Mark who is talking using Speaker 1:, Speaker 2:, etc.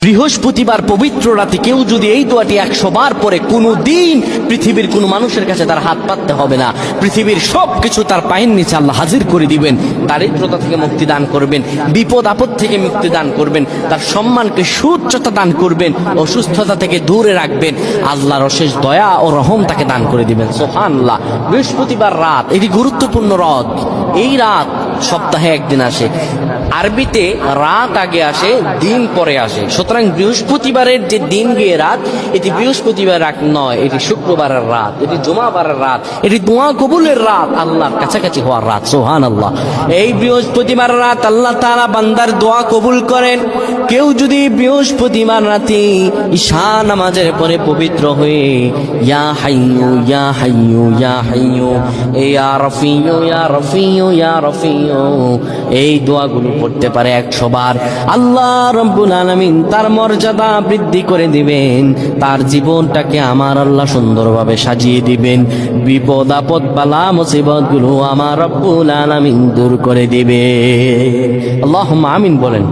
Speaker 1: বৃহস্পতিবার পবিত্র রাতে কেউ যদি এই দোয়াটি 100 বার পরে, কোনো দিন পৃথিবীর কোনো মানুষের কাছে তার হাত পাততে হবে না। পৃথিবীর সবকিছু তার পায়ের নিচে আল্লাহ হাজির করে দিবেন। দারিদ্রতা থেকে মুক্তি দান করবেন, বিপদ আপদ থেকে মুক্তি দান করবেন, তার সম্মানকে সুউচ্চতা দান করবেন, অসুস্থতা থেকে দূরে রাখবেন। আল্লাহর অশেষ দয়া ও রহম তাকে দান করে দিবেন। সুবহানাল্লাহ। বৃহস্পতিবার রাত এটি গুরুত্বপূর্ণ রাত। এই রাত সপ্তাহে একদিন আসে। আরবিতে রাত আগে আসে, দিন পরে আসে। সুতরাং বৃহস্পতিবারের যে দিন গিয়ে রাত, এটি বৃহস্পতিবার রাত নয়, এটি শুক্রবারের রাত, এটি জুমাবারের রাত, এটি দোয়া কবুলের রাত, আল্লাহর কাছাকাছি হওয়ার রাত। সুবহানাল্লাহ। এই বৃহস্পতিবার রাত আল্লাহ তাআলা বান্দার দোয়া কবুল করেন। কেউ যদি বৃহস্পতিবার রাতে ঈশা নামাজের পরে পবিত্র হয়ে ইয়া হাইয়ু ইয়া হাইয়ু ইয়া হাইয়ু ইয়া রাফিয়ু ইয়া রাফিয়ু ইয়া রাফিয়ু এই দোয়াগুলো পড়তে পারে 100 বার, আল্লাহ রাব্বুল আলামিন তার মর্যাদা বৃদ্ধি করে দিবেন। তার জীবনটাকে আমার আল্লাহ সুন্দরভাবে সাজিয়ে দিবেন। বিপদ আপদ বালা মুসিবত গুলো আমার রব্বুল আলামিন দূর করে দিবে। আল্লাহুম্মা আমিন বলেন।